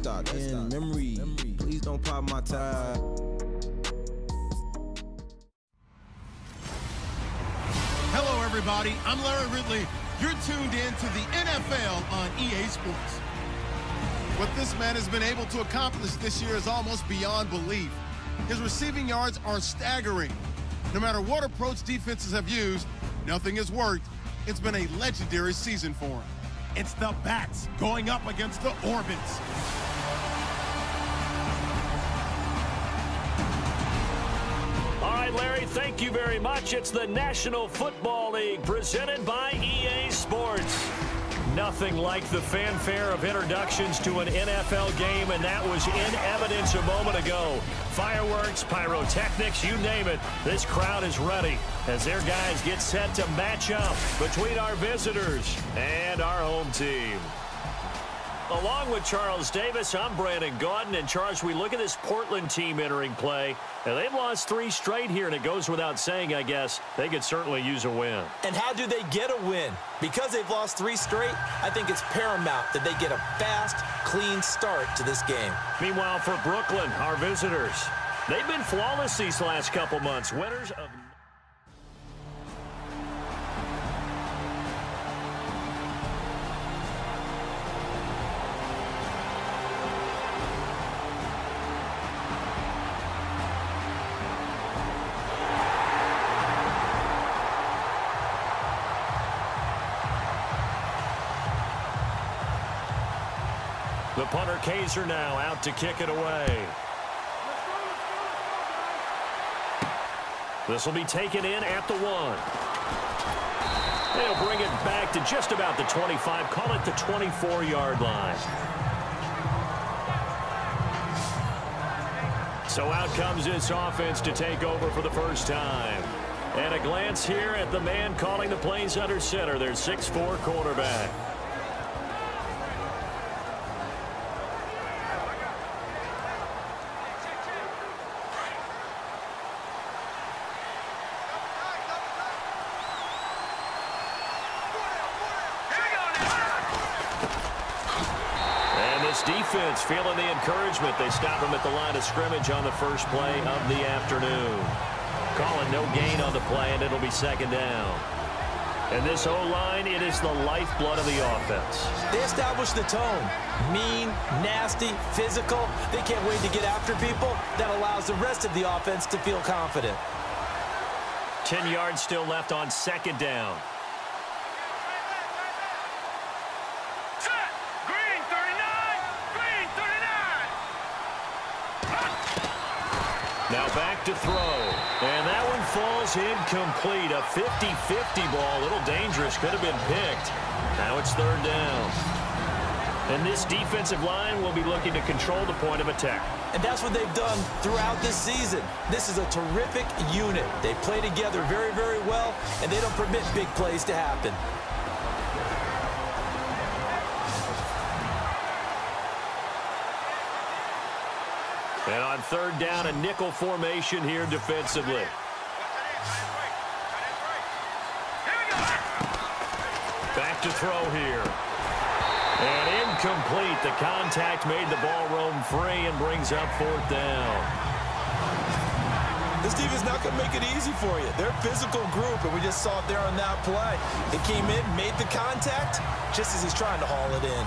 stop in memory. Please don't pop my tire. Hello, everybody. I'm Larry Ridley. You're tuned in to the NFL on EA Sports. What this man has been able to accomplish this year is almost beyond belief. His receiving yards are staggering. No matter what approach defenses have used, nothing has worked. It's been a legendary season for him. It's the Bats going up against the Orbits. All right, Larry, thank you very much. It's the National Football League presented by EA Sports. Nothing like the fanfare of introductions to an NFL game, and that was in evidence a moment ago. Fireworks, pyrotechnics, you name it. This crowd is ready as their guys get set to match up between our visitors and our home team. Along with Charles Davis, I'm Brandon Gaudin. And Charles, we look at this Portland team entering play, and they've lost 3 straight here, and it goes without saying, I guess, they could certainly use a win. And how do they get a win? Because they've lost 3 straight, I think it's paramount that they get a fast, clean start to this game. Meanwhile, for Brooklyn, our visitors, they've been flawless these last couple months. Winners of... The punter, Kaiser, now out to kick it away. This will be taken in at the 1. They'll bring it back to just about the 25, call it the 24-yard line. So out comes this offense to take over for the first time. And a glance here at the man calling the plays under center, their 6'4" quarterback. Defense feeling the encouragement. They stop him at the line of scrimmage on the first play of the afternoon. Calling no gain on the play, and it'll be second down. And this O-line, it is the lifeblood of the offense. They establish the tone. Mean, nasty, physical. They can't wait to get after people. That allows the rest of the offense to feel confident. 10 yards still left on second down. Now back to throw. And that one falls incomplete. A 50-50 ball. A little dangerous. Could have been picked. Now it's third down. And this defensive line will be looking to control the point of attack. And that's what they've done throughout this season. This is a terrific unit. They play together very, very well, and they don't permit big plays to happen. And on third down, a nickel formation here defensively. Back to throw here. And incomplete. The contact made the ball roam free and brings up fourth down. This defense not going to make it easy for you. They're a physical group, and we just saw it there on that play. It came in, made the contact, just as he's trying to haul it in.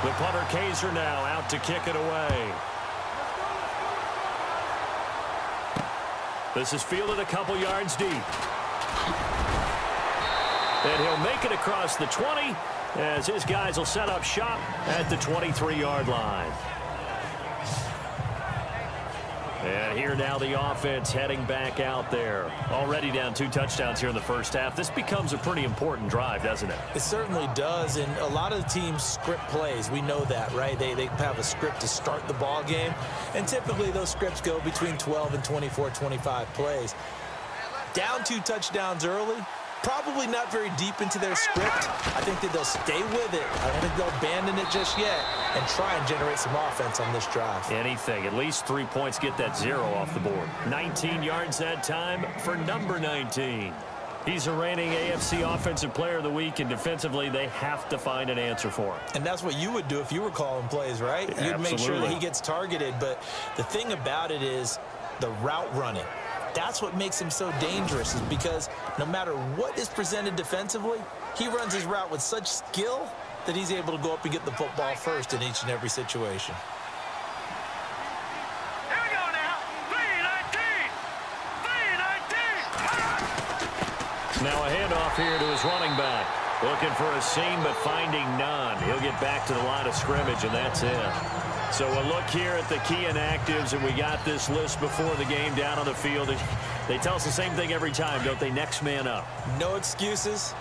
The punter, Kaiser, now out to kick it away. This is fielded a couple yards deep. And he'll make it across the 20 as his guys will set up shop at the 23-yard line. And here now the offense heading back out there. Already down 2 touchdowns here in the first half. This becomes a pretty important drive, doesn't it? It certainly does, and a lot of the teams script plays. We know that, right? They have a script to start the ball game, and typically those scripts go between 12 and 24, 25 plays. Down 2 touchdowns early, probably not very deep into their script. I think that they'll stay with it. I don't think they'll abandon it just yet and try and generate some offense on this drive. Anything. At least 3 points, get that 0 off the board. 19 yards that time for number 19. He's a reigning AFC Offensive Player of the Week, and defensively, they have to find an answer for him. And that's what you would do if you were calling plays, right? Yeah, you'd make sure that absolutely. he gets targeted. But the thing about it is the route running. That's what makes him so dangerous, is because no matter what is presented defensively, he runs his route with such skill that he's able to go up and get the football first in each and every situation. Here we go now. 3-19. Now a handoff here to his running back. Looking for a seam, but finding none. He'll get back to the line of scrimmage, and that's it. So a look here at the key inactives, and we got this list before the game down on the field. They tell us the same thing every time, don't they? Next man up. No excuses.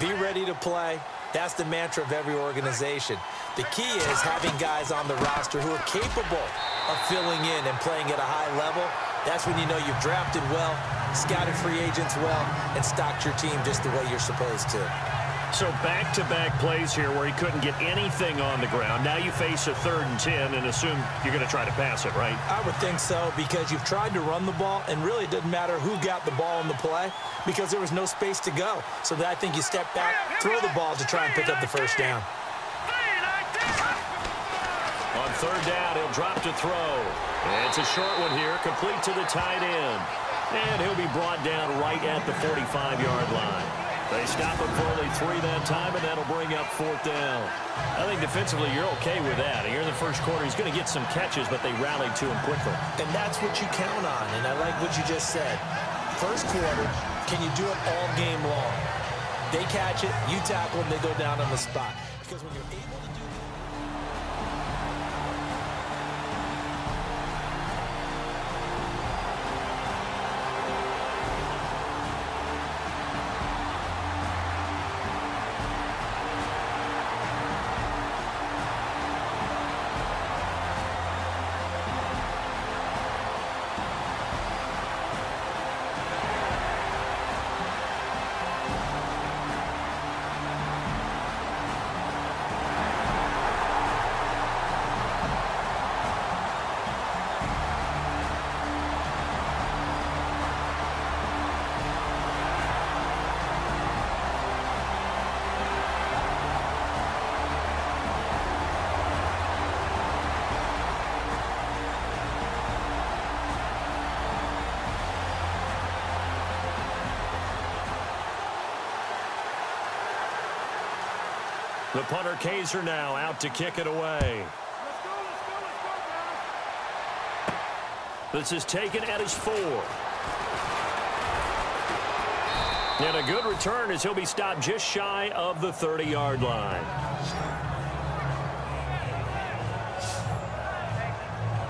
Be ready to play. That's the mantra of every organization. The key is having guys on the roster who are capable of filling in and playing at a high level. That's when you know you've drafted well, scouted free agents well, and stocked your team just the way you're supposed to. So back-to-back plays here where he couldn't get anything on the ground. Now you face a 3rd and 10 and assume you're going to try to pass it, right? I would think so, because you've tried to run the ball, and really it doesn't matter who got the ball in the play because there was no space to go. So I think you step back, throw the ball to try and pick up the first down. On 3rd down, he'll drop to throw. And it's a short one here, complete to the tight end. And he'll be brought down right at the 45-yard line. They stop him for only 3 that time, and that'll bring up 4th down. I think defensively you're okay with that. Here in the first quarter, he's going to get some catches, but they rallied to him quickly. And that's what you count on, and I like what you just said. First quarter, can you do it all game long? They catch it, you tackle them, they go down on the spot. Because when you're able to do The punter Kaiser now out to kick it away. This is taken at his 4. And a good return as he'll be stopped just shy of the 30-yard line.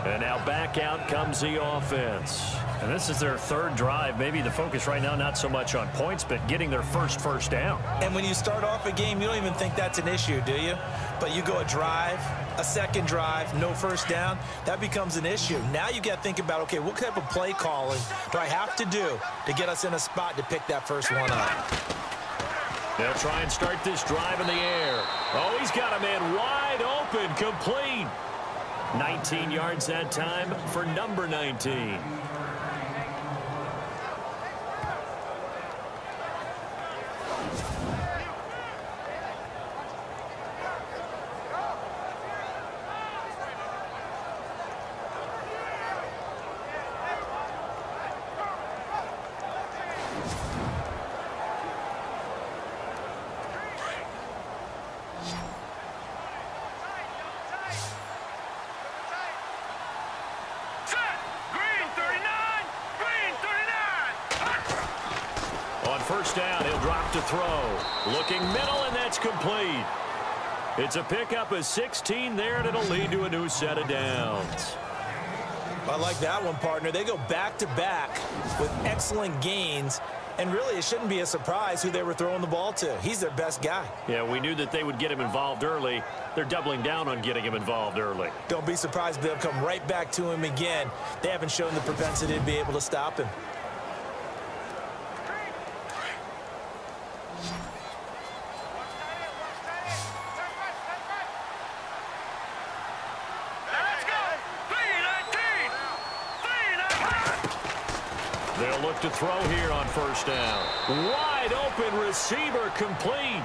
And now back out comes the offense. And this is their 3rd drive. Maybe the focus right now not so much on points, but getting their first down. And when you start off a game, you don't even think that's an issue, do you? But you go a drive, a 2nd drive, no first down, that becomes an issue. Now you got to think about, okay, what type of play calling do I have to do to get us in a spot to pick that first one up? They'll try and start this drive in the air. Oh, he's got a man wide open, complete. 19 yards that time for number 19. First down, he'll drop to throw. Looking middle, and that's complete. It's a pickup of 16 there, and it'll lead to a new set of downs. I like that one, partner. They go back-to-back with excellent gains, and really it shouldn't be a surprise who they were throwing the ball to. He's their best guy. Yeah, we knew that they would get him involved early. They're doubling down on getting him involved early. Don't be surprised if they'll come right back to him again. They haven't shown the propensity to be able to stop him. They'll look to throw here on first down. Wide open receiver complete.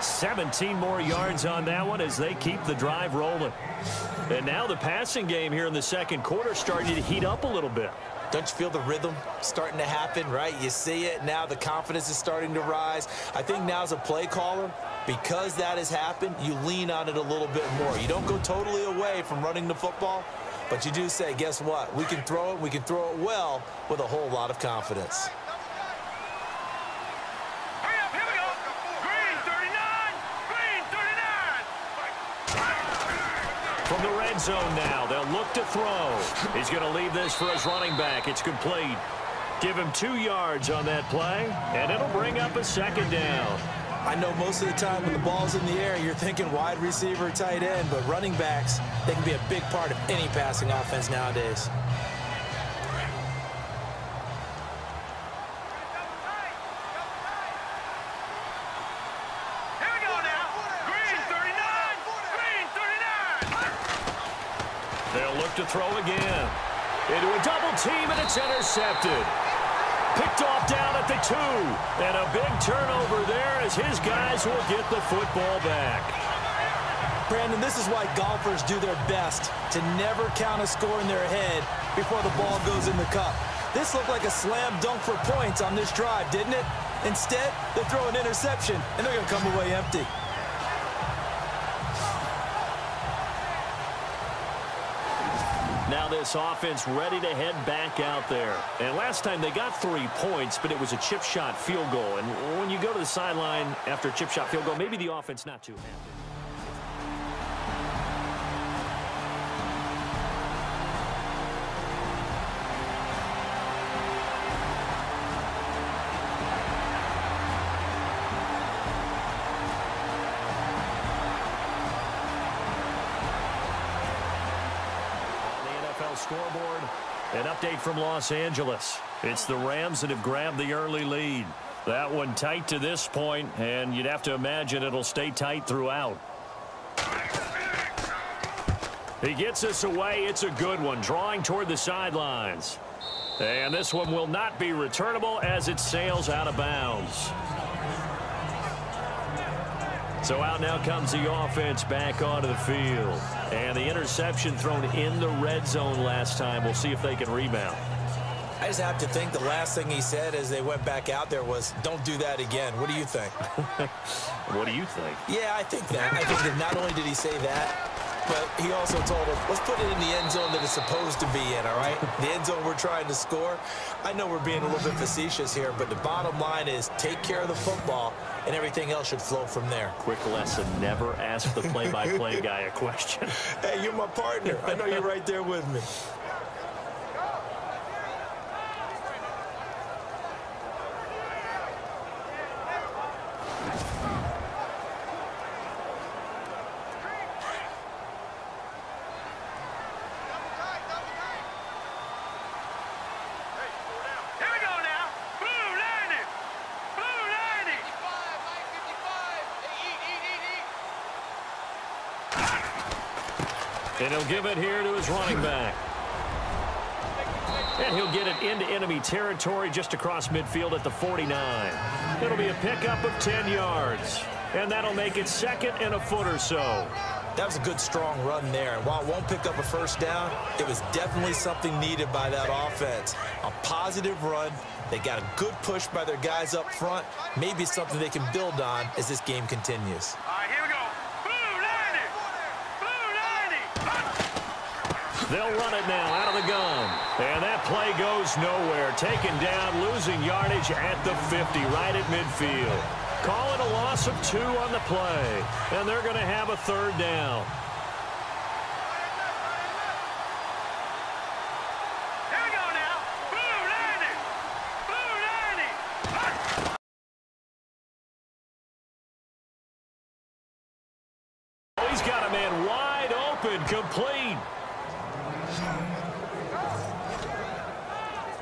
17 more yards on that one as they keep the drive rolling. And now the passing game here in the second quarter starting to heat up a little bit. Don't you feel the rhythm starting to happen, right? You see it now. The confidence is starting to rise. I think now as a play caller, because that has happened, you lean on it a little bit more. You don't go totally away from running the football, but you do say, guess what? We can throw it. We can throw it well with a whole lot of confidence. Hurry up, here we go. Green 39. From the red zone now, they'll look to throw. He's going to leave this for his running back. It's complete. Give him 2 yards on that play, and it'll bring up a second down. I know most of the time when the ball's in the air, you're thinking wide receiver, tight end, but running backs, they can be a big part of any passing offense nowadays. Here we go now. Green 39. Green 39. They'll look to throw again. Into a double team, and it's intercepted. Picked off down at the 2. And a big turnover there as his guys will get the football back. Brandon, this is why golfers do their best to never count a score in their head before the ball goes in the cup. This looked like a slam dunk for points on this drive, didn't it? Instead, they throw an interception, and they're going to come away empty. Now this offense ready to head back out there. And last time they got 3 points, but it was a chip shot field goal. And when you go to the sideline after a chip shot field goal, maybe the offense not too happy. Scoreboard, an update from Los Angeles. It's the Rams that have grabbed the early lead. That one tight to this point, and you'd have to imagine it'll stay tight throughout. He gets us away. It's a good one, drawing toward the sidelines. And this one will not be returnable as it sails out of bounds. So out now comes the offense back onto the field. And the interception thrown in the red zone last time. We'll see if they can rebound. I just have to think the last thing he said as they went back out there was, don't do that again. What do you think? What do you think? Yeah, I think that. I think that not only did he say that, but he also told him, let's put it in the end zone that it's supposed to be in, all right? The end zone we're trying to score. I know we're being a little bit facetious here, but the bottom line is take care of the football, and everything else should flow from there. Quick lesson, never ask the play-by-play guy a question. Hey, you're my partner. I know you're right there with me. And he'll give it here to his running back. And he'll get it into enemy territory just across midfield at the 49. It'll be a pickup of 10 yards. And that'll make it second and a foot or so. That was a good, strong run there. And while it won't pick up a first down, it was definitely something needed by that offense. A positive run. They got a good push by their guys up front. Maybe something they can build on as this game continues. All right, here we go. They'll run it now out of the gun. And that play goes nowhere. Taken down, losing yardage at the 50, right at midfield. Call it a loss of 2 on the play. And they're going to have a third down. open, complete.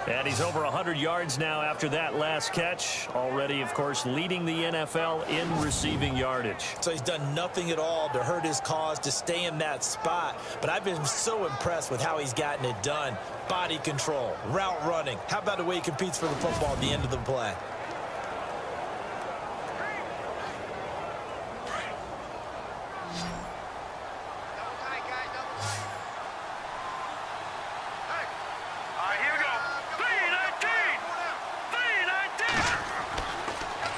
And he's over 100 yards now after that last catch. Already, of course, leading the NFL in receiving yardage. So he's done nothing at all to hurt his cause, to stay in that spot. But I've been so impressed with how he's gotten it done. Body control, route running. How about the way he competes for the football at the end of the play?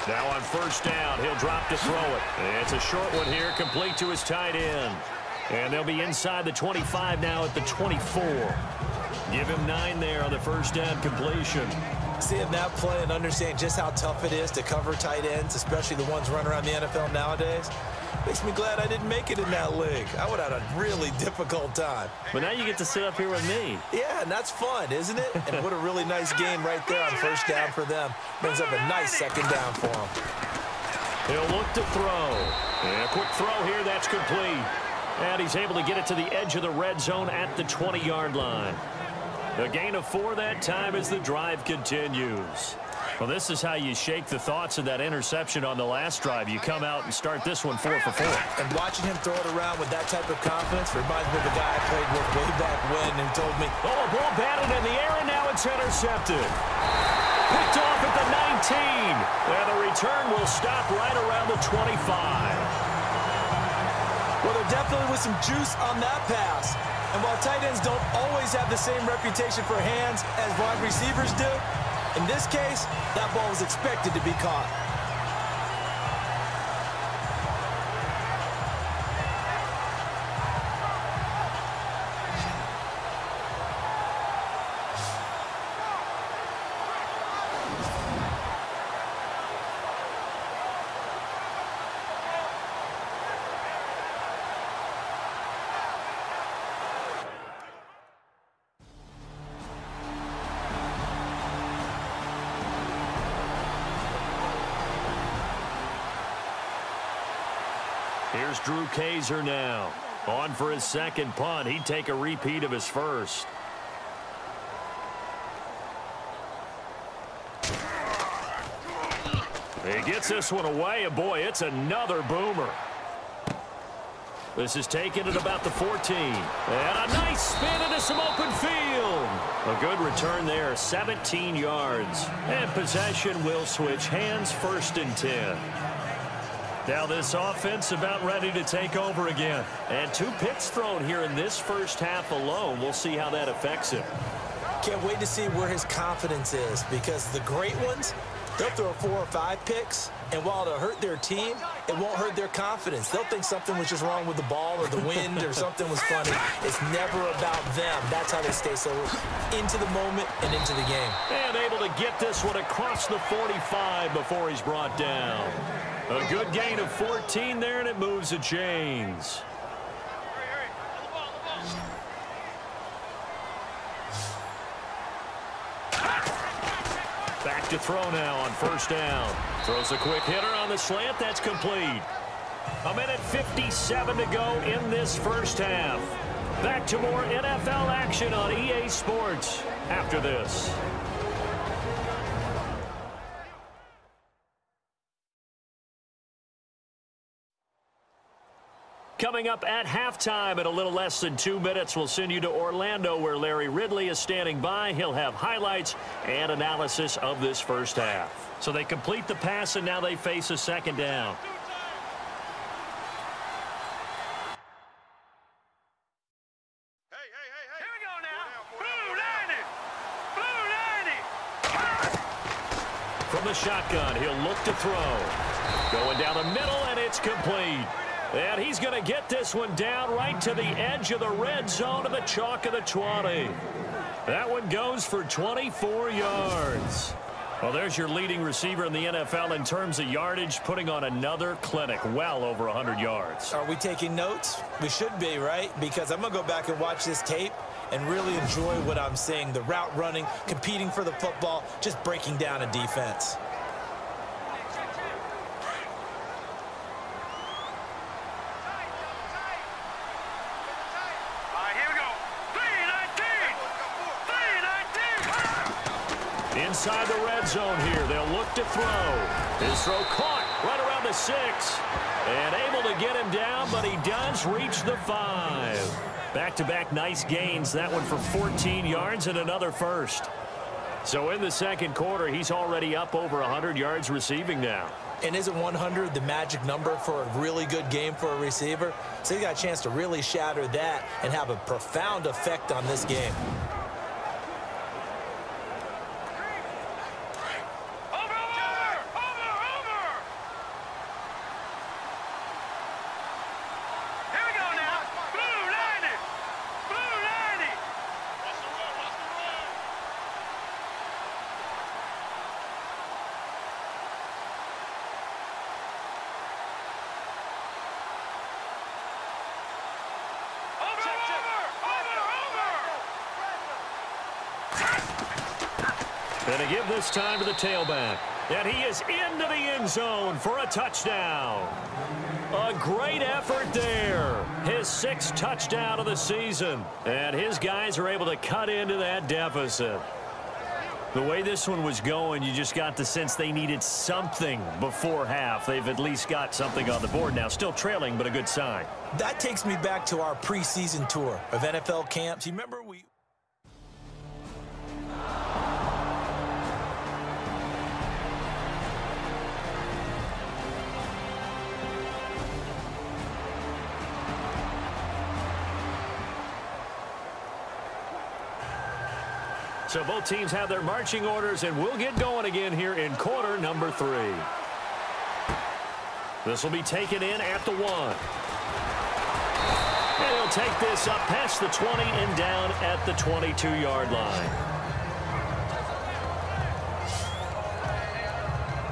Now on first down, he'll drop to throw it. It's a short one here, complete to his tight end. And they'll be inside the 25 now at the 24. Give him 9 there on the first down completion. Seeing that play and understanding just how tough it is to cover tight ends, especially the ones running around the NFL nowadays, makes me glad I didn't make it in that league. I would have had a really difficult time. But now you get to sit up here with me. Yeah, and that's fun, isn't it? And what a really nice game right there on first down for them. Brings up a nice second down for them. He'll look to throw. And a quick throw here, that's complete. And he's able to get it to the edge of the red zone at the 20-yard line. A gain of 4 that time as the drive continues. Well, this is how you shake the thoughts of that interception on the last drive. You come out and start this one 4 for 4. And watching him throw it around with that type of confidence reminds me of the guy I played with way back when who told me, oh, a ball batted in the air, and now it's intercepted. Picked off at the 19. And the return will stop right around the 25. Well, there definitely was some juice on that pass. And while tight ends don't always have the same reputation for hands as wide receivers do, in this case, that ball was expected to be caught. Here's Drew Kaiser now. On for his second punt. He'd take a repeat of his first. He gets this one away, and boy, it's another boomer. This is taken at about the 14. And a nice spin into some open field. A good return there, 17 yards. And possession will switch hands, 1st and 10. Now this offense about ready to take over again. And 2 picks thrown here in this first half alone. We'll see how that affects him. Can't wait to see where his confidence is, because the great ones, they'll throw 4 or 5 picks, and while it'll hurt their team, it won't hurt their confidence. They'll think something was just wrong with the ball or the wind or something was funny. It's never about them. That's how they stay so into the moment and into the game. And able to get this one across the 45 before he's brought down. A good gain of 14 there, and it moves the chains. Back to throw now on first down. Throws a quick hitter on the slant. That's complete. 1:57 to go in this first half. Back to more NFL action on EA Sports after this. Coming up at halftime in a little less than 2 minutes, we'll send you to Orlando where Larry Ridley is standing by. He'll have highlights and analysis of this first half. So they complete the pass, and now they face a second down. Here we go now. Blue 90. Blue 90. From the shotgun, he'll look to throw. Going down the middle, and it's complete. And he's going to get this one down right to the edge of the red zone of the chalk of the 20. That one goes for 24 yards. Well, there's your leading receiver in the NFL in terms of yardage, putting on another clinic, well over 100 yards. Are we taking notes? We should be, right? Because I'm going to go back and watch this tape and really enjoy what I'm seeing. The route running, competing for the football, just breaking down a defense. Inside the red zone here. They'll look to throw. His throw caught right around the 6. And able to get him down, but he does reach the 5. Back-to-back nice gains. That one for 14 yards and another first. So in the second quarter, he's already up over 100 yards receiving now. And isn't 100 the magic number for a really good game for a receiver? So he got a chance to really shatter that and have a profound effect on this game. And to give this time to the tailback. And he is into the end zone for a touchdown. A great effort there. His 6th touchdown of the season. And his guys are able to cut into that deficit. The way this one was going, you just got the sense they needed something before half. They've at least got something on the board now. Still trailing, but a good sign. That takes me back to our preseason tour of NFL camps. You remember So both teams have their marching orders, and we'll get going again here in quarter number 3. This will be taken in at the 1. And he'll take this up past the 20 and down at the 22-yard line.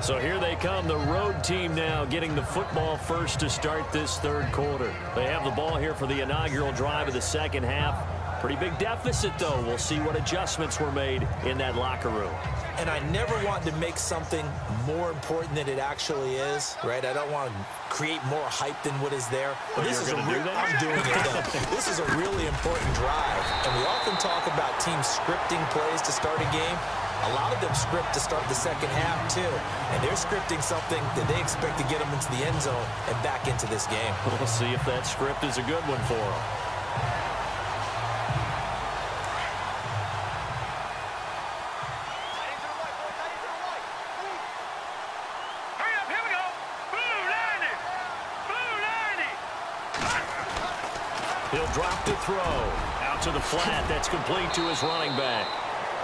So here they come, the road team now getting the football first to start this third quarter. They have the ball here for the inaugural drive of the second half. Pretty big deficit, though. We'll see what adjustments were made in that locker room. And I never want to make something more important than it actually is, right? I don't want to create more hype than what is there. But this is I'm doing it, though. This is a really important drive. And we often talk about teams scripting plays to start a game. A lot of them script to start the second half, too. And they're scripting something that they expect to get them into the end zone and back into this game. We'll see if that script is a good one for them. He'll drop to throw. Out to the flat. That's complete to his running back.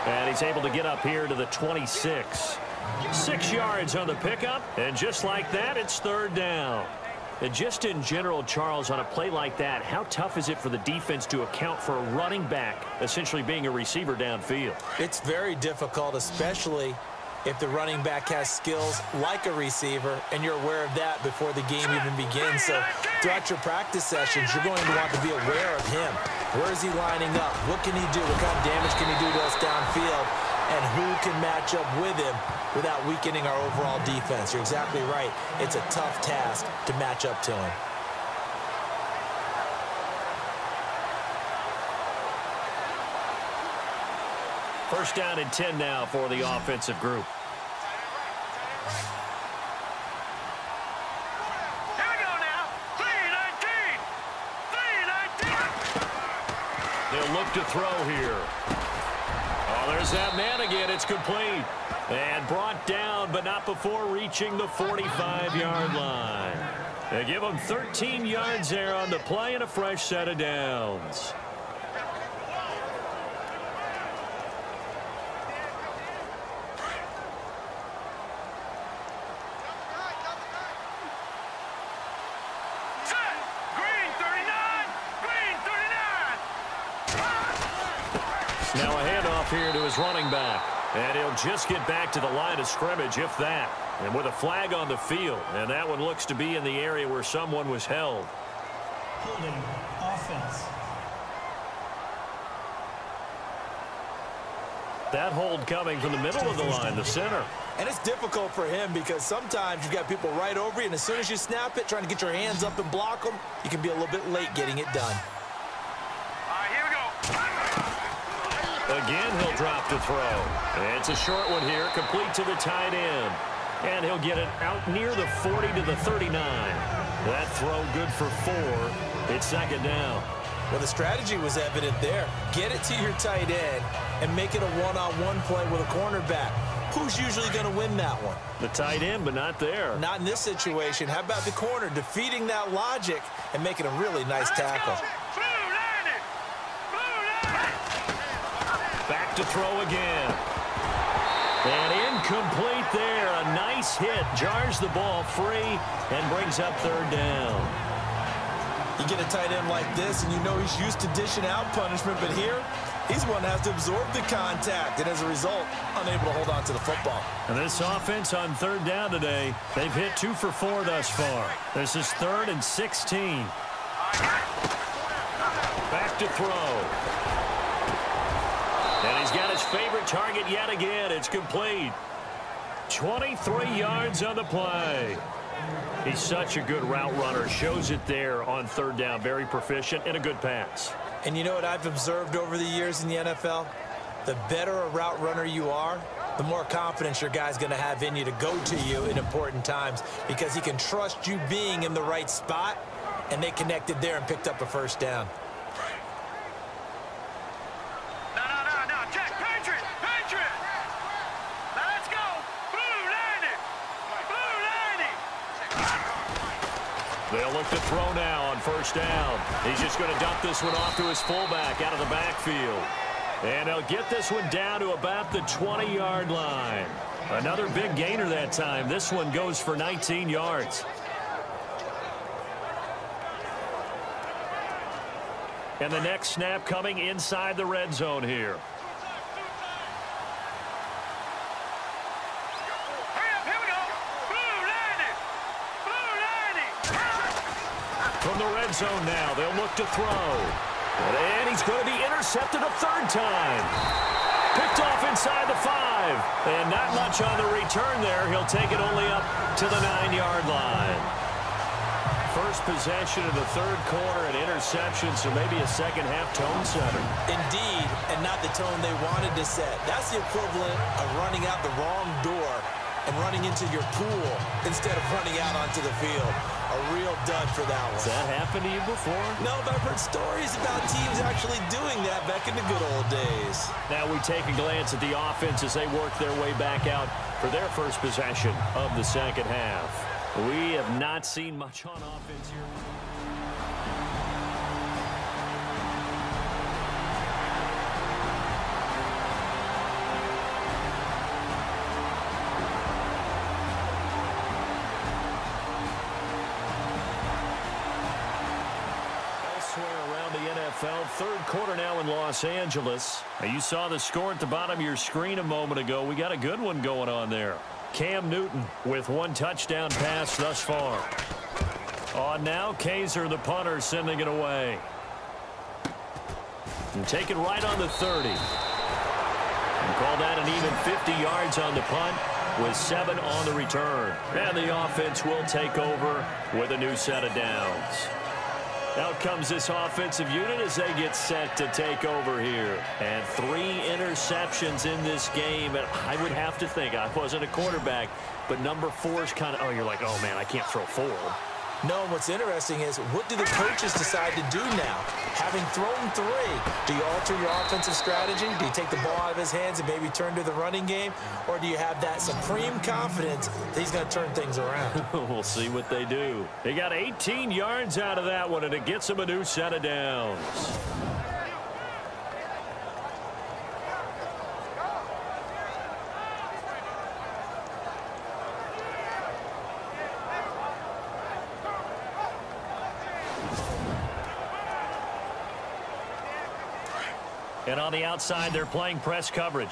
And he's able to get up here to the 26. 6 yards on the pickup. And just like that, it's third down. And just in general, Charles, on a play like that, how tough is it for the defense to account for a running back essentially being a receiver downfield? It's very difficult, especially if the running back has skills like a receiver, and you're aware of that before the game even begins. So throughout your practice sessions, you're going to want to be aware of him. Where is he lining up? What can he do? What kind of damage can he do to us downfield? And who can match up with him without weakening our overall defense? You're exactly right. It's a tough task to match up to him. First down and 10 now for the offensive group. Here we go now. 3-19. 3-19. They'll look to throw here. Oh, there's that man again. It's complete. And brought down, but not before reaching the 45-yard line. They give him 13 yards there on the play and a fresh set of downs. Now a handoff here to his running back. And he'll just get back to the line of scrimmage, if that. And with a flag on the field. And that one looks to be in the area where someone was held. Holding offense. That hold coming from the middle of the line, the center. And it's difficult for him because sometimes you've got people right over you, and as soon as you snap it, trying to get your hands up and block them, you can be a little bit late getting it done. All right, here we go. Again, he'll drop to throw. It's a short one here, complete to the tight end. And he'll get it out near the 40 to the 39. That throw good for 4. It's second down. Well, the strategy was evident there. Get it to your tight end and make it a one-on-one play with a cornerback. Who's usually going to win that one? The tight end, but not there. Not in this situation. How about the corner defeating that logic and making a really nice tackle? Back to throw again. And incomplete there. A nice hit. Jars the ball free and brings up third down. You get a tight end like this, and you know he's used to dishing out punishment, but here, he's the one that has to absorb the contact, and as a result, unable to hold on to the football. And this offense on third down today, they've hit 2 for 4 thus far. This is 3rd and 16. Back to throw. And he's got his favorite target yet again. It's complete. 23 yards on the play. He's such a good route runner. Shows it there on third down. Very proficient and a good pass. And you know what I've observed over the years in the NFL? The better a route runner you are, the more confidence your guy's going to have in you to go to you in important times because he can trust you being in the right spot, and they connected there and picked up a first down. They'll look to throw now on first down. He's just going to dump this one off to his fullback out of the backfield. And he'll get this one down to about the 20-yard line. Another big gainer that time. This one goes for 19 yards. And the next snap coming inside the red zone here. From the red zone now, they'll look to throw. And he's going to be intercepted a third time. Picked off inside the 5. And not much on the return there. He'll take it only up to the 9-yard line. First possession of the third quarter, an interception, so maybe a second-half tone setter. Indeed, and not the tone they wanted to set. That's the equivalent of running out the wrong door and running into your pool instead of running out onto the field. A real dud for that one. Has that happened to you before? No, but I've heard stories about teams actually doing that back in the good old days. Now we take a glance at the offense as they work their way back out for their first possession of the second half. We have not seen much on offense here. Third quarter now in Los Angeles. Now you saw the score at the bottom of your screen a moment ago. We got a good one going on there. Cam Newton with 1 touchdown pass thus far. On now, Kaiser, the punter, sending it away. And take it right on the 30. And call that an even 50 yards on the punt with 7 on the return. And the offense will take over with a new set of downs. Out comes this offensive unit as they get set to take over here. And 3 interceptions in this game. And I would have to think, I wasn't a quarterback, but number 4 is kind of, oh, you're like, oh, man, I can't throw 4. No, what's interesting is what do the coaches decide to do now? Having thrown 3, do you alter your offensive strategy? Do you take the ball out of his hands and maybe turn to the running game? Or do you have that supreme confidence that he's going to turn things around? We'll see what they do. They got 18 yards out of that one, and it gets them a new set of downs. And on the outside, they're playing press coverage.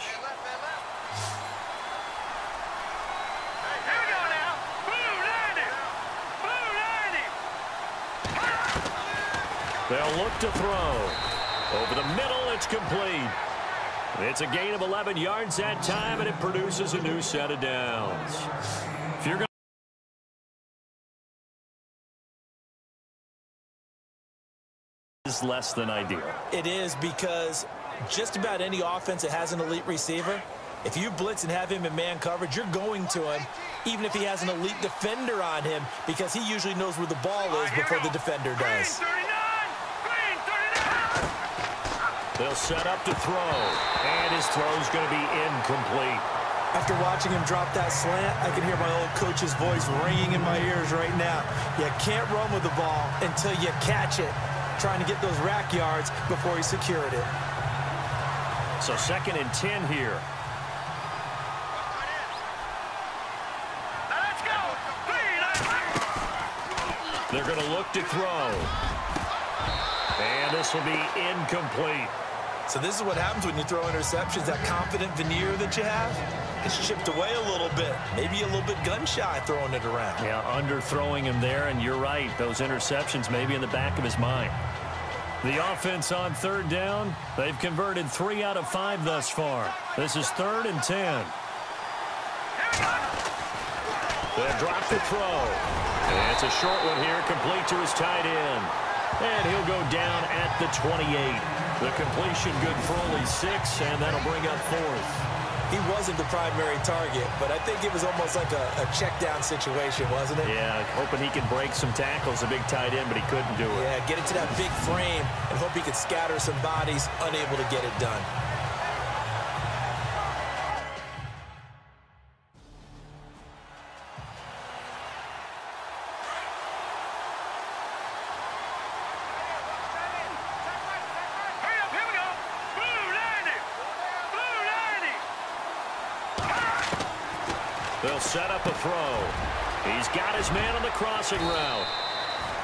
They'll look to throw. Over the middle, it's complete. It's a gain of 11 yards that time, and it produces a new set of downs. If you're going is less than ideal. It is, because just about any offense that has an elite receiver, if you blitz and have him in man coverage, you're going to him, even if he has an elite defender on him, because he usually knows where the ball is before the defender does. They'll set up to throw, and his throw's going to be incomplete. After watching him drop that slant, I can hear my old coach's voice ringing in my ears right now. You can't run with the ball until you catch it, trying to get those rack yards before he secured it. So 2nd and 10 here. They're going to look to throw. And this will be incomplete. So this is what happens when you throw interceptions. That confident veneer that you have, it's chipped away a little bit. Maybe a little bit gun-shy throwing it around. Yeah, underthrowing him there, and you're right. Those interceptions may be in the back of his mind. The offense on 3rd down, they've converted 3 out of 5 thus far. This is 3rd and 10. They'll drop the throw. And it's a short one here, complete to his tight end. And he'll go down at the 28. The completion good for only 6, and that'll bring up 4th. He wasn't the primary target, but I think it was almost like a check-down situation, wasn't it? Yeah, hoping he could break some tackles, a big tight end, but he couldn't do it. Yeah, get into that big frame and hope he could scatter some bodies, unable to get it done. They'll set up a throw. He's got his man on the crossing route.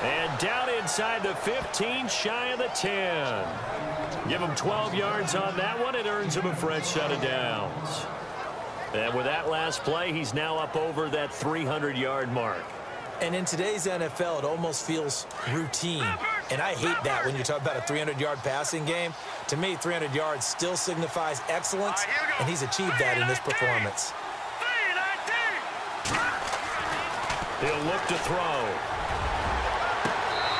And down inside the 15, shy of the 10. Give him 12 yards on that one. It earns him a fresh set of downs. And with that last play, he's now up over that 300-yard mark. And in today's NFL, it almost feels routine. And I hate that when you talk about a 300-yard passing game. To me, 300 yards still signifies excellence, and he's achieved that in this performance. He'll look to throw.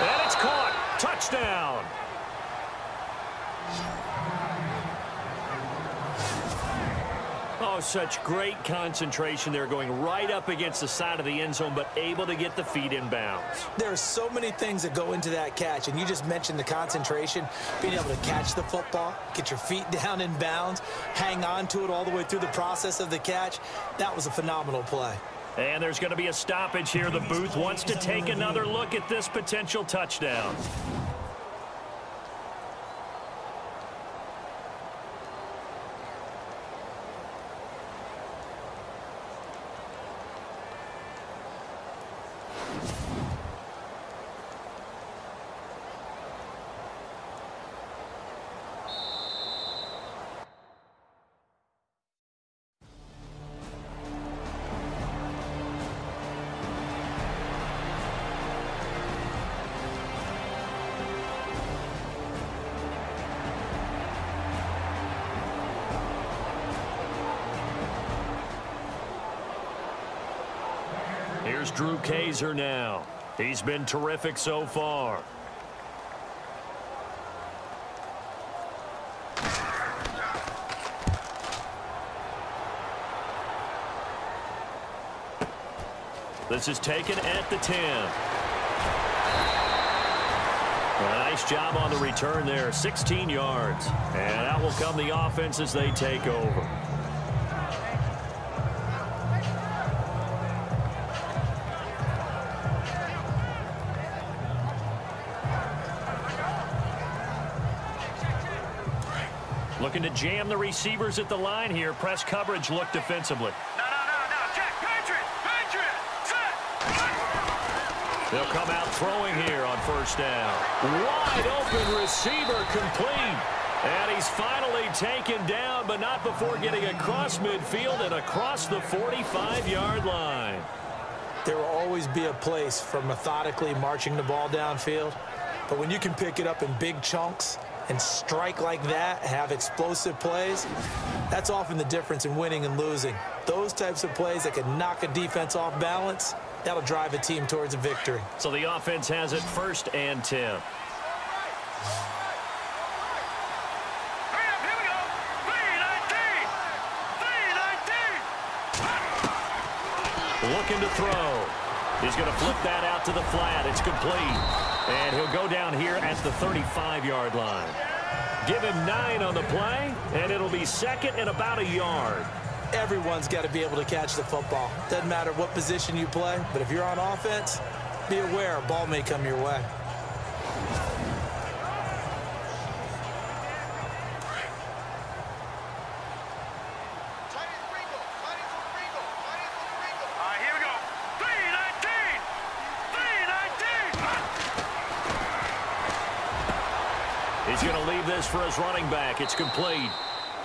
And it's caught. Touchdown. Oh, such great concentration there, going right up against the side of the end zone, but able to get the feet in bounds. There are so many things that go into that catch, and you just mentioned the concentration, being able to catch the football, get your feet down in bounds, hang on to it all the way through the process of the catch. That was a phenomenal play. And there's going to be a stoppage here. The booth wants to take another look at this potential touchdown. Here's Drew Kaiser now. He's been terrific so far. This is taken at the 10. A nice job on the return there, 16 yards. And out will come the offense as they take over. Looking to jam the receivers at the line here. Press coverage look defensively. No. Check. Patriot. Set. They'll come out throwing here on 1st down. Wide open receiver complete. And he's finally taken down, but not before getting across midfield and across the 45-yard line. There will always be a place for methodically marching the ball downfield. But when you can pick it up in big chunks and strike like that, have explosive plays, that's often the difference in winning and losing. Those types of plays that can knock a defense off balance, that'll drive a team towards a victory. So the offense has it 1st and 10. Hurry up. Looking to throw. He's going to flip that out to the flat. It's complete. And he'll go down here at the 35-yard line. Give him 9 on the play, and it'll be second and about a yard. Everyone's got to be able to catch the football. Doesn't matter what position you play, but if you're on offense, be aware a ball may come your way. He's going to leave this for his running back. It's complete.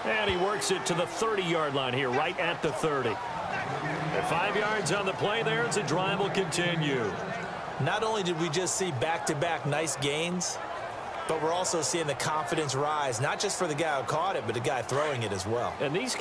And he works it to the 30-yard line here, right at the 30. At 5 yards on the play there, as the drive will continue. Not only did we just see back-to-back nice gains, but we're also seeing the confidence rise, not just for the guy who caught it, but the guy throwing it as well. And these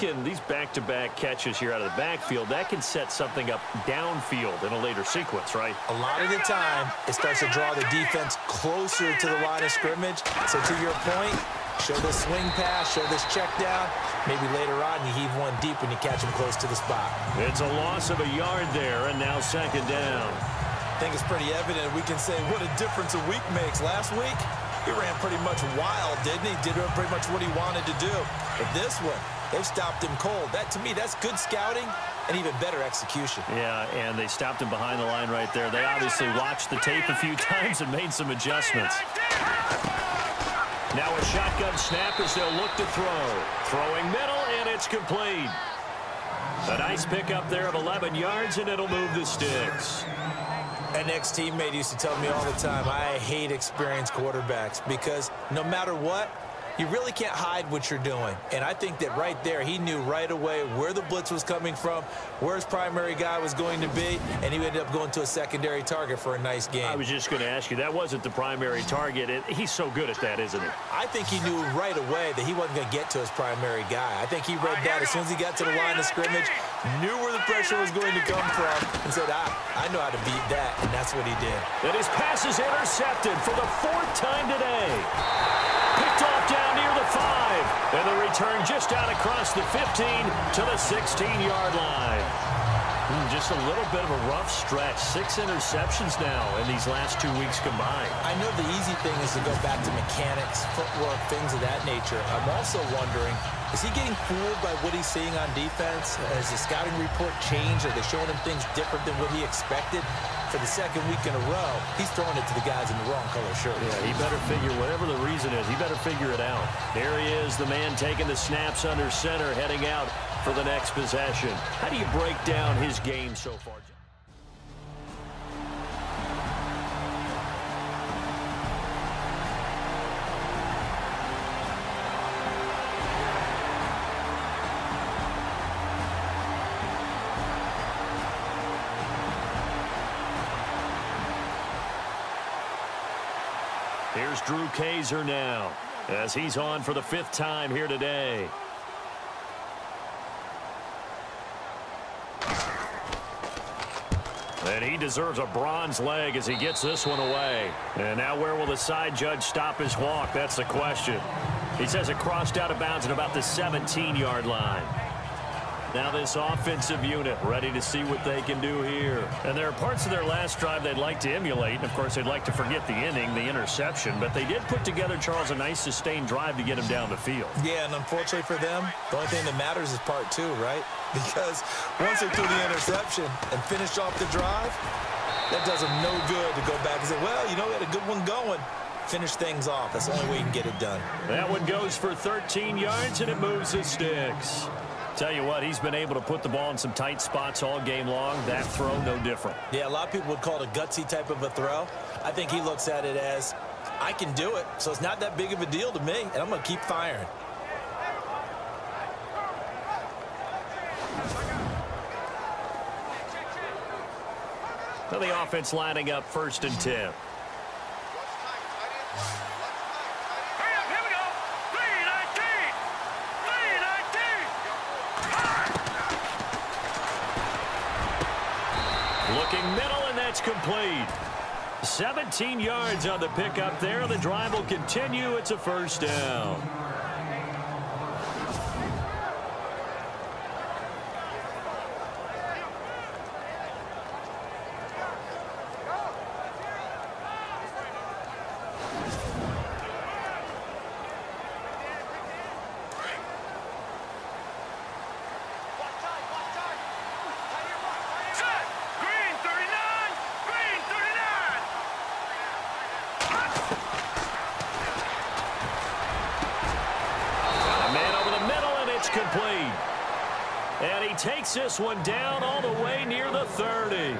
back-to-back catches here out of the backfield, that can set something up downfield in a later sequence, right? A lot of the time, it starts to draw the defense closer to the line of scrimmage. So to your point, show this swing pass, show this check down. Maybe later on you heave one deep when you catch him close to the spot. It's a loss of a yard there, and now second down. I think it's pretty evident we can say what a difference a week makes. Last week, he ran pretty much wild, didn't he? Did pretty much what he wanted to do. But this one, they've stopped him cold. That, to me, that's good scouting and even better execution. Yeah, and they stopped him behind the line right there. They obviously watched the tape a few times and made some adjustments. Now a shotgun snap as they'll look to throw. Throwing middle, and it's complete. A nice pickup there of 11 yards, and it'll move the sticks. An ex-teammate used to tell me all the time, I hate experienced quarterbacks because no matter what, you really can't hide what you're doing. And I think that right there, he knew right away where the blitz was coming from, where his primary guy was going to be, and he ended up going to a secondary target for a nice game. I was just going to ask you, that wasn't the primary target. He's so good at that, isn't he? I think he knew right away that he wasn't going to get to his primary guy. I think he read that as soon as he got to the line of scrimmage, knew where the pressure was going to come from, and said, I know how to beat that, and that's what he did. And his pass is intercepted for the 4th time today. Picked off down near the 5. And the return just out across the 15 to the 16-yard line. Just a little bit of a rough stretch. 6 interceptions now in these last 2 weeks combined. I know the easy thing is to go back to mechanics, footwork, things of that nature. I'm also wondering, is he getting fooled by what he's seeing on defense? Has the scouting report changed? Are they showing him things different than what he expected? For the 2nd week in a row, he's throwing it to the guys in the wrong color shirt. Yeah, he better figure, whatever the reason is, he better figure it out. There he is, the man taking the snaps under center, heading out for the next possession. How do you break down his game so far? Here's Drew Kaiser now, as he's on for the 5th time here today. And he deserves a bronze leg as he gets this one away. And now where will the side judge stop his walk? That's the question. He says it crossed out of bounds at about the 17-yard line. Now this offensive unit ready to see what they can do here. And there are parts of their last drive they'd like to emulate. And, of course, they'd like to forget the inning, the interception. But they did put together, Charles, a nice sustained drive to get him down the field. Yeah, and unfortunately for them, the only thing that matters is part 2, right? Because once they threw the interception and finished off the drive, that does them no good to go back and say, well, you know, we had a good one going. Finish things off. That's the only way you can get it done. That one goes for 13 yards, and it moves the sticks. Tell you what, he's been able to put the ball in some tight spots all game long. That throw, no different. Yeah, a lot of people would call it a gutsy type of a throw. I think he looks at it as, I can do it, so it's not that big of a deal to me, and I'm going to keep firing. Now the offense lining up 1st and 10. Looking middle, and that's complete. 17 yards on the pickup there. The drive will continue. It's a 1st down. incomplete. And he takes this one down all the way near the 30.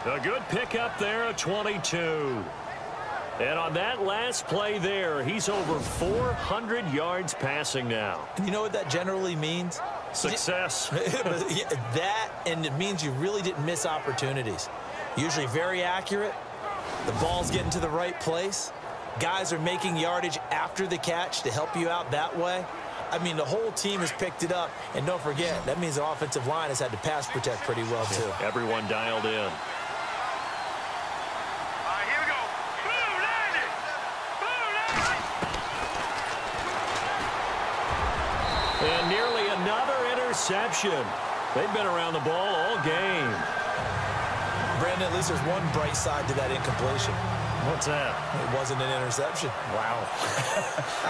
A good pickup there at 22. And on that last play there, he's over 400 yards passing now. You know what that generally means? Success. That, and it means you really didn't miss opportunities. Usually very accurate. The ball's getting to the right place. Guys are making yardage after the catch to help you out that way. I mean, the whole team has picked it up. And don't forget, that means the offensive line has had to pass protect pretty well, too. Everyone dialed in. And nearly another interception. They've been around the ball all game. Brandon, at least there's one bright side to that incompletion. What's that? It wasn't an interception. Wow.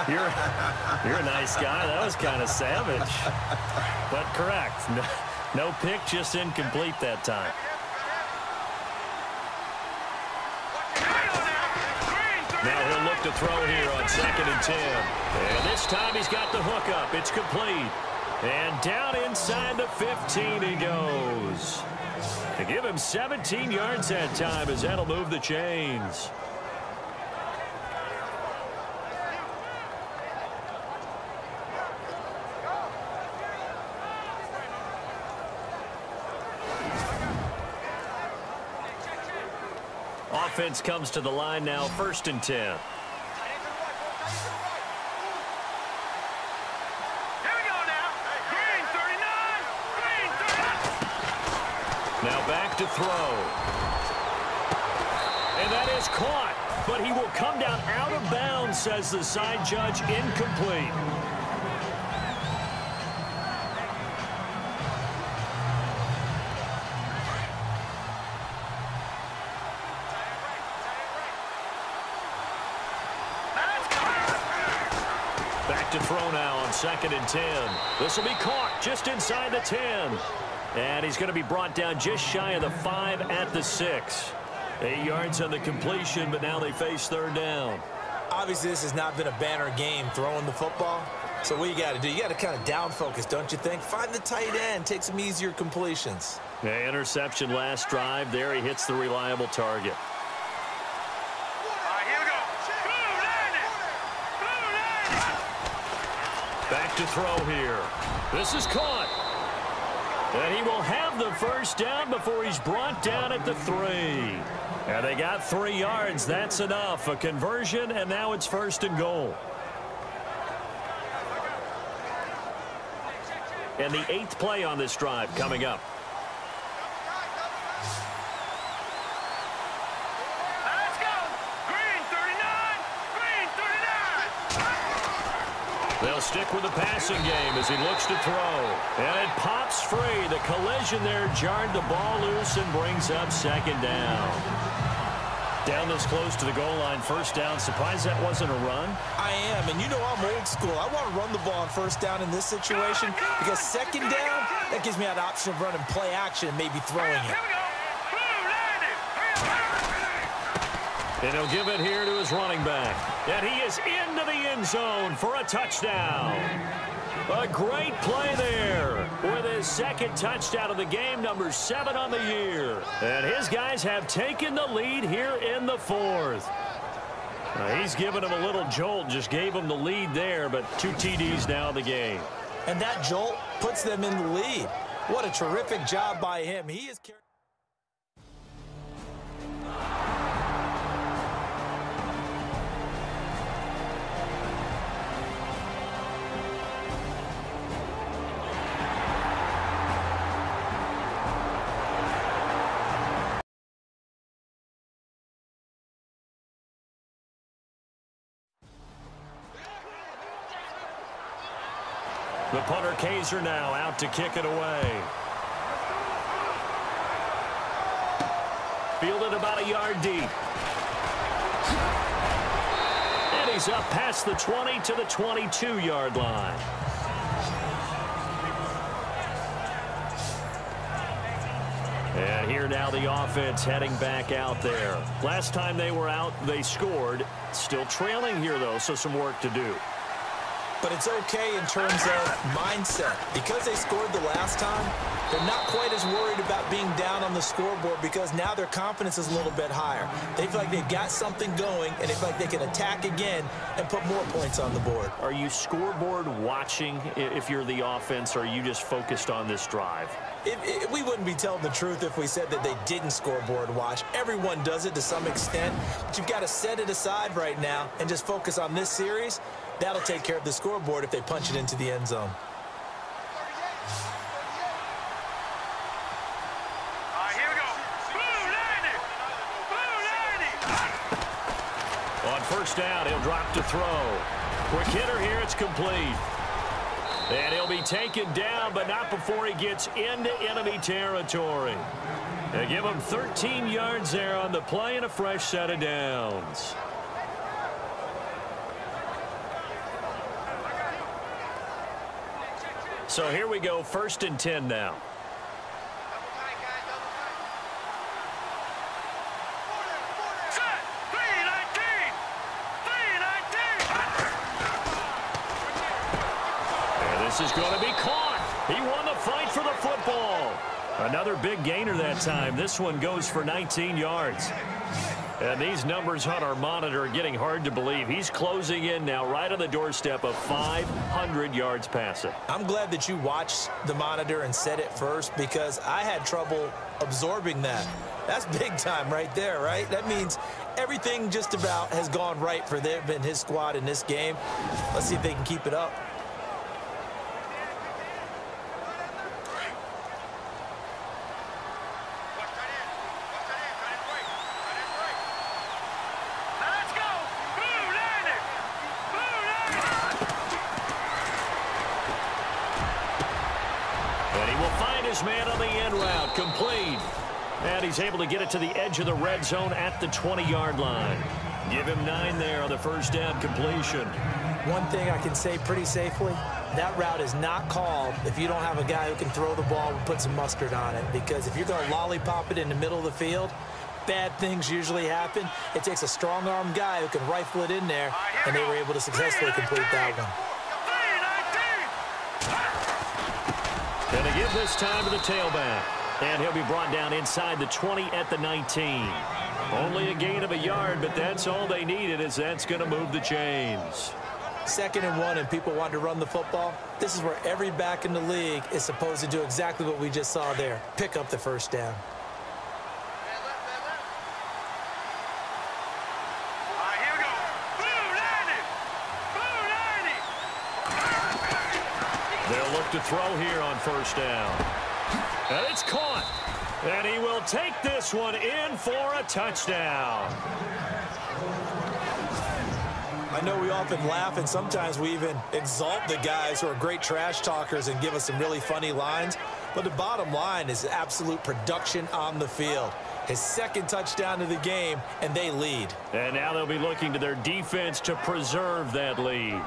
You're a nice guy. That was kind of savage. But correct. No pick, just incomplete that time. Now he'll look to throw here on 2nd and 10. And this time he's got the hook up. It's complete. And down inside the 15 he goes. To give him 17 yards that time, as that'll move the chains. Offense comes to the line now, 1st and 10. Here we go now. Green 39. Green 39. Now back to throw. And that is caught. But he will come down out of bounds, says the side judge. Incomplete. To throw now on 2nd and 10. This will be caught just inside the 10. And he's going to be brought down just shy of the 5 at the 6. 8 yards on the completion, but now they face 3rd down. Obviously, this has not been a banner game throwing the football. So what you got to do, you got to kind of down focus, don't you think? Find the tight end, take some easier completions. Yeah, interception last drive. There he hits the reliable target. Back to throw here. This is caught. And he will have the 1st down before he's brought down at the 3. And they got 3 yards. That's enough. A conversion, and now it's 1st and goal. And the 8th play on this drive coming up. Let's go. Green 39. Green 39. They'll stick with the passing game as he looks to throw. And it pops free. The collision there jarred the ball loose and brings up 2nd down. Down this close to the goal line, 1st down. Surprised that wasn't a run? I am, and you know I'm old school. I want to run the ball on 1st down in this situation because 2nd down, that gives me that option of running play action and maybe throwing it. And he'll give it here to his running back. And he is into the end zone for a touchdown. A great play there with his 2nd touchdown of the game, number 7 on the year. And his guys have taken the lead here in the 4th. He's given him a little jolt, just gave him the lead there, but 2 TDs now in the game. And that jolt puts them in the lead. What a terrific job by him. He is carrying. The punter Kaiser now out to kick it away. Fielded about a yard deep. And he's up past the 20 to the 22-yard line. And here now the offense heading back out there. Last time they were out, they scored. Still trailing here, though, so some work to do. But it's okay in terms of mindset. Because they scored the last time, they're not quite as worried about being down on the scoreboard because now their confidence is a little bit higher. They feel like they've got something going, and they feel like they can attack again and put more points on the board. Are you scoreboard watching if you're the offense, or are you just focused on this drive? We wouldn't be telling the truth if we said that they didn't scoreboard watch. Everyone does it to some extent, but you've got to set it aside right now and just focus on this series. That'll take care of the scoreboard if they punch it into the end zone. Here we go. On first down, he'll drop to throw. Quick hitter here, it's complete. And he'll be taken down, but not before he gets into enemy territory. They give him 13 yards there on the play and a fresh set of downs. So here we go, 1st and 10 now. This is going to be caught. He won the fight for the football. Another big gainer that time. This one goes for 19 yards. And these numbers on our monitor are getting hard to believe. He's closing in now right on the doorstep of 500 yards passing. I'm glad that you watched the monitor and said it first because I had trouble absorbing that. That's big time right there, right? That means everything just about has gone right for them and his squad in this game. Let's see if they can keep it up. Man on the end route, complete. And he's able to get it to the edge of the red zone at the 20-yard line. Give him 9 there on the first down completion. One thing I can say pretty safely, that route is not called if you don't have a guy who can throw the ball and put some mustard on it. Because if you're going to lollipop it in the middle of the field, bad things usually happen. It takes a strong-arm guy who can rifle it in there, and they were able to successfully complete that one. And they give this time to the tailback. And he'll be brought down inside the 20 at the 19. Only a gain of a yard, but that's all they needed, as that's going to move the chains. 2nd and 1, and people want to run the football. This is where every back in the league is supposed to do exactly what we just saw there. Pick up the first down. They'll look to throw here on first down. And it's caught. And he will take this one in for a touchdown. I know we often laugh, and sometimes we even exalt the guys who are great trash talkers and give us some really funny lines. But the bottom line is absolute production on the field. His 2nd touchdown of the game, and they lead. And now they'll be looking to their defense to preserve that lead.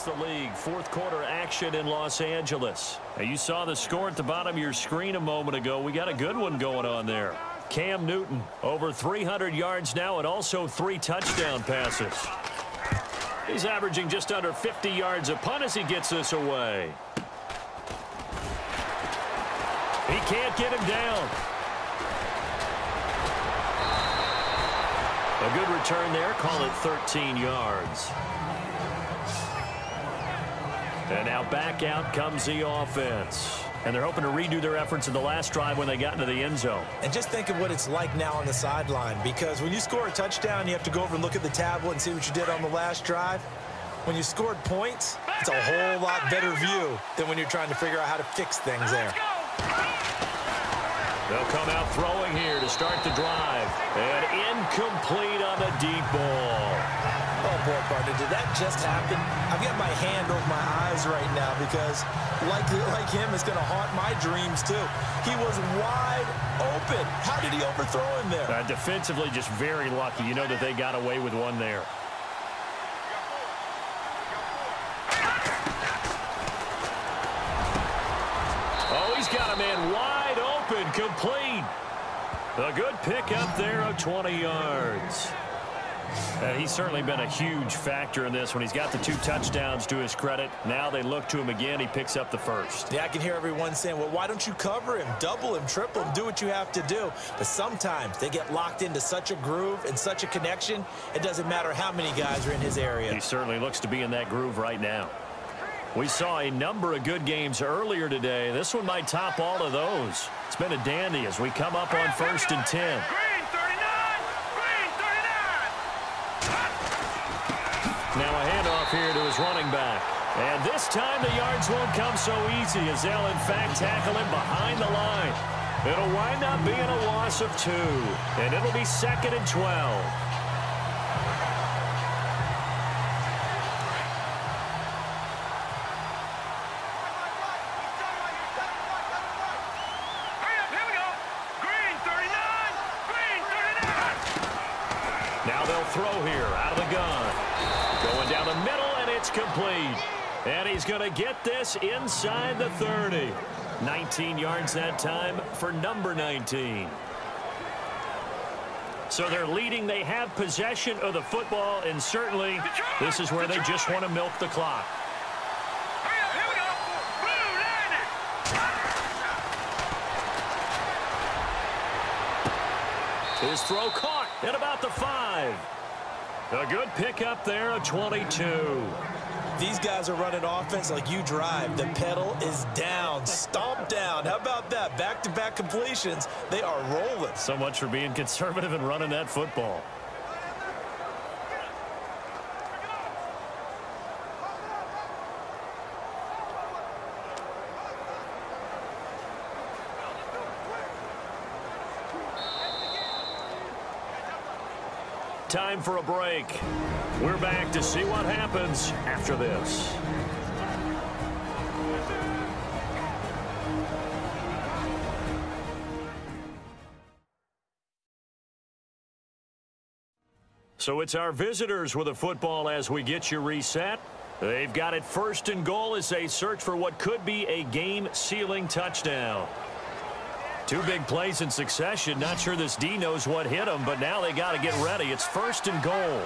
The league, 4th quarter action in Los Angeles. Now, you saw the score at the bottom of your screen a moment ago. We got a good one going on there. Cam Newton, over 300 yards now and also 3 touchdown passes. He's averaging just under 50 yards a punt as he gets this away. He can't get him down. A good return there. Call it 13 yards. And now back out comes the offense. And they're hoping to redo their efforts in the last drive when they got into the end zone. And just think of what it's like now on the sideline, because when you score a touchdown, you have to go over and look at the tablet and see what you did on the last drive. When you scored points, it's a whole lot better view than when you're trying to figure out how to fix things there. They'll come out throwing here to start the drive. And incomplete on the deep ball. Oh, boy, partner, did that just happen? I've got my hand over my eyes right now because, like him, it's going to haunt my dreams, too. He was wide open. How did he overthrow him there? Defensively, just very lucky. You know that they got away with one there. Oh, he's got a man wide open, complete. A good pickup there of 20 yards. He's certainly been a huge factor in this when he's got the 2 touchdowns to his credit. Now they look to him again. He picks up the first. Yeah, I can hear everyone saying, well, why don't you cover him, double him, triple him, do what you have to do. But sometimes they get locked into such a groove and such a connection, it doesn't matter how many guys are in his area. He certainly looks to be in that groove right now. We saw a number of good games earlier today. This one might top all of those. It's been a dandy as we come up on 1st and 10. Now a handoff here to his running back. And this time the yards won't come so easy as they'll, in fact, tackle him behind the line. It'll wind up being a loss of 2. And it'll be 2nd and 12. Now they'll throw here out of the gun. Going down the middle, and it's complete. And he's going to get this inside the 30. 19 yards that time for number 19. So they're leading. They have possession of the football, and certainly this is where they just want to milk the clock. His throw caught at about the 5. A good pickup there of 22. These guys are running offense like you drive. The pedal is down, stomped down. How about that? Back-to-back completions. They are rolling. So much for being conservative and running that football. Time for a break. We're back to see what happens after this. So it's our visitors with a football as we get you reset. They've got it 1st and goal as they search for what could be a game-sealing touchdown. 2 big plays in succession. Not sure this D knows what hit him, but now they got to get ready. It's 1st and goal.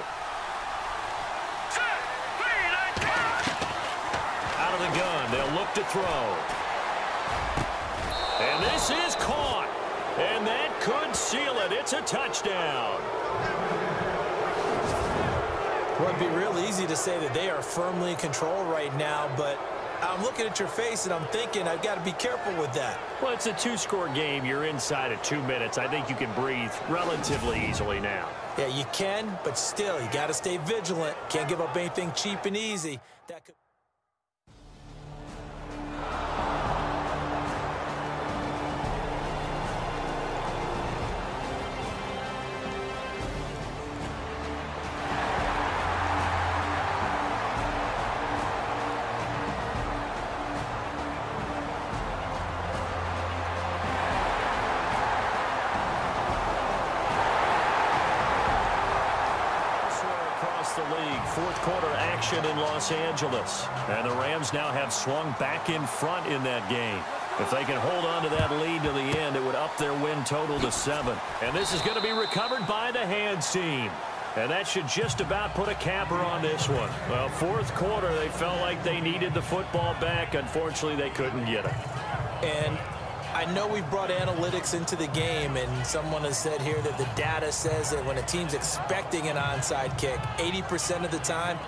Out of the gun, they'll look to throw. And this is caught. And that could seal it. It's a touchdown. Well, it'd be real easy to say that they are firmly in control right now, but I'm looking at your face and I'm thinking I've got to be careful with that. Well, it's a 2-score game. You're inside of 2 minutes. I think you can breathe relatively easily now. Yeah, you can, but still, you got to stay vigilant. Can't give up anything cheap and easy. That could... In Los Angeles. And the Rams now have swung back in front in that game. If they can hold on to that lead to the end, it would up their win total to 7. And this is going to be recovered by the hands team. And that should just about put a capper on this one. Well, 4th quarter, they felt like they needed the football back. Unfortunately, they couldn't get it. And I know we've brought analytics into the game, and someone has said here that the data says that when a team's expecting an onside kick, 80% of the time,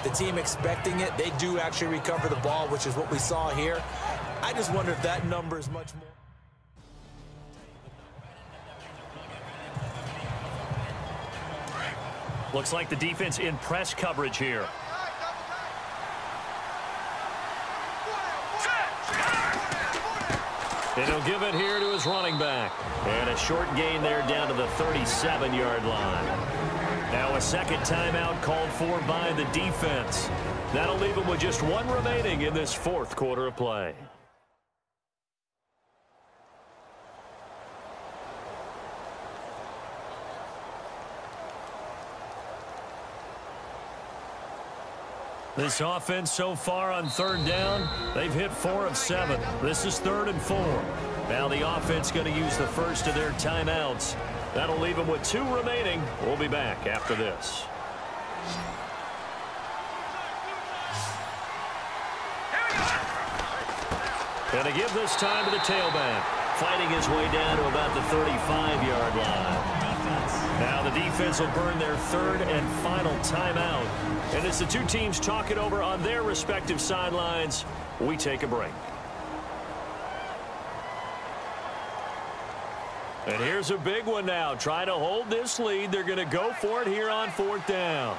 the team expecting it, they do actually recover the ball, which is what we saw here. I just wonder if that number is much more. Looks like the defense in press coverage here. And he'll give it here to his running back. And a short gain there down to the 37-yard line. Now a second timeout called for by the defense. That'll leave him with just one remaining in this fourth quarter of play. This offense so far on third down, they've hit 4 of 7. This is 3rd and 4. Now the offense going to use the first of their timeouts. That'll leave them with 2 remaining. We'll be back after this. Going to give this time to the tailback. Fighting his way down to about the 35-yard line. Now the defense will burn their 3rd and final timeout. And as the two teams talk it over on their respective sidelines, we take a break. And here's a big one now. Trying to hold this lead. They're going to go for it here on 4th down.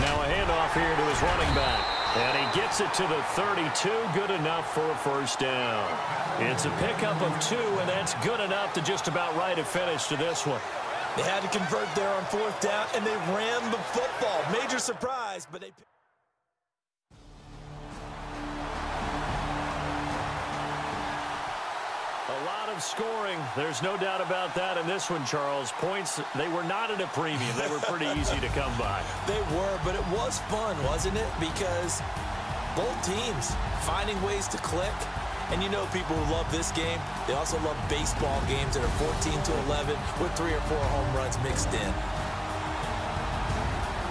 Now a handoff here to his running back. And he gets it to the 32. Good enough for a first down. It's a pickup of 2, and that's good enough to just about write a finish to this one. They had to convert there on 4th down, and they ran the football. Major surprise, but they... A lot of scoring. There's no doubt about that in this one, Charles. Points, they were not at a premium. They were pretty easy to come by. They were, but it was fun, wasn't it? Because both teams finding ways to click. And you know people who love this game, they also love baseball games that are 14-11 with 3 or 4 home runs mixed in.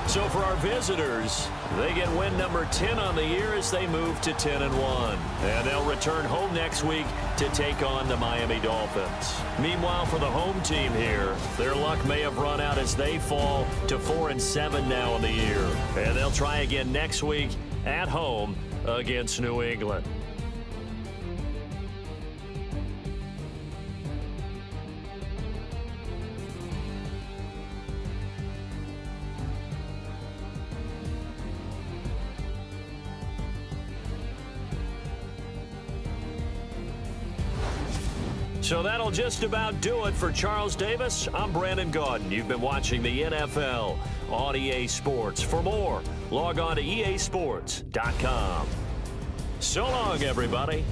So for our visitors, they get win number 10 on the year as they move to 10-1. And they'll return home next week to take on the Miami Dolphins. Meanwhile, for the home team here, their luck may have run out as they fall to 4-7 now in the year. And they'll try again next week at home against New England. So that'll just about do it for Charles Davis. I'm Brandon Gaudin. You've been watching the NFL on EA Sports. For more, log on to easports.com. So long, everybody.